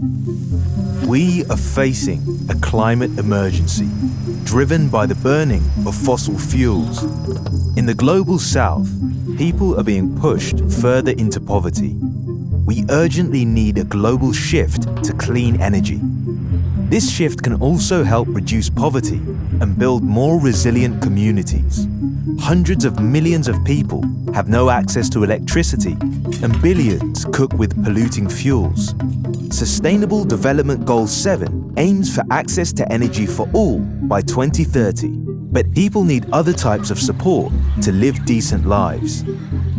We are facing a climate emergency, driven by the burning of fossil fuels. In the global south, people are being pushed further into poverty. We urgently need a global shift to clean energy. This shift can also help reduce poverty and build more resilient communities. Hundreds of millions of people have no access to electricity, and billions cook with polluting fuels. Sustainable Development Goal 7 aims for access to energy for all by 2030, but people need other types of support to live decent lives.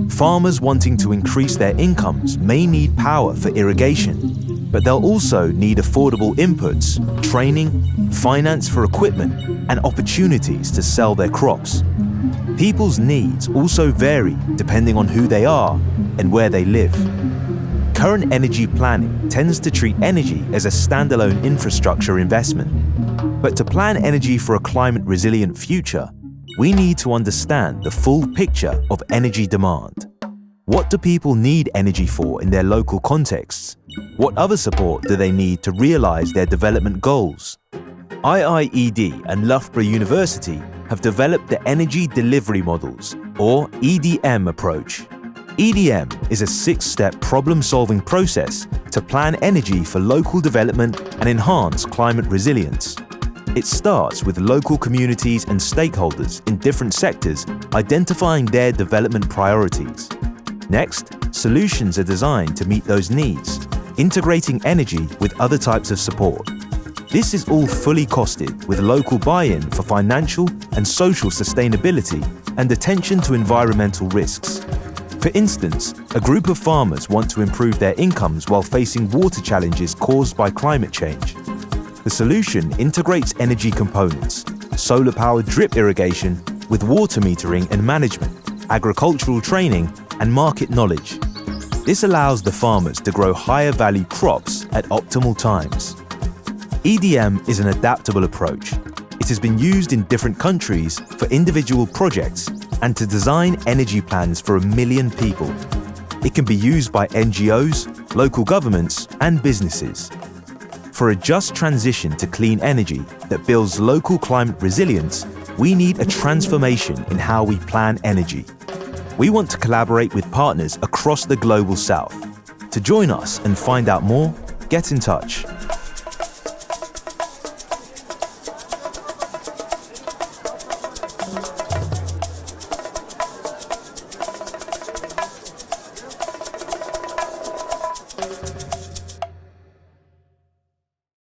Farmers wanting to increase their incomes may need power for irrigation, but they'll also need affordable inputs, training, finance for equipment, and opportunities to sell their crops. People's needs also vary depending on who they are and where they live. Current energy planning tends to treat energy as a standalone infrastructure investment. But to plan energy for a climate-resilient future, we need to understand the full picture of energy demand. What do people need energy for in their local contexts? What other support do they need to realize their development goals? IIED and Loughborough University have developed the Energy Delivery Models, or EDM approach. EDM is a 6-step problem-solving process to plan energy for local development and enhance climate resilience. It starts with local communities and stakeholders in different sectors identifying their development priorities. Next, solutions are designed to meet those needs, integrating energy with other types of support. This is all fully costed with local buy-in for financial and social sustainability and attention to environmental risks. For instance, a group of farmers want to improve their incomes while facing water challenges caused by climate change. The solution integrates energy components, solar-powered drip irrigation with water metering and management, agricultural training, and market knowledge. This allows the farmers to grow higher-value crops at optimal times. EDM is an adaptable approach. It has been used in different countries for individual projects and to design energy plans for 1 million people. It can be used by NGOs, local governments, and businesses. For a just transition to clean energy that builds local climate resilience, we need a transformation in how we plan energy. We want to collaborate with partners across the global south. To join us and find out more, get in touch.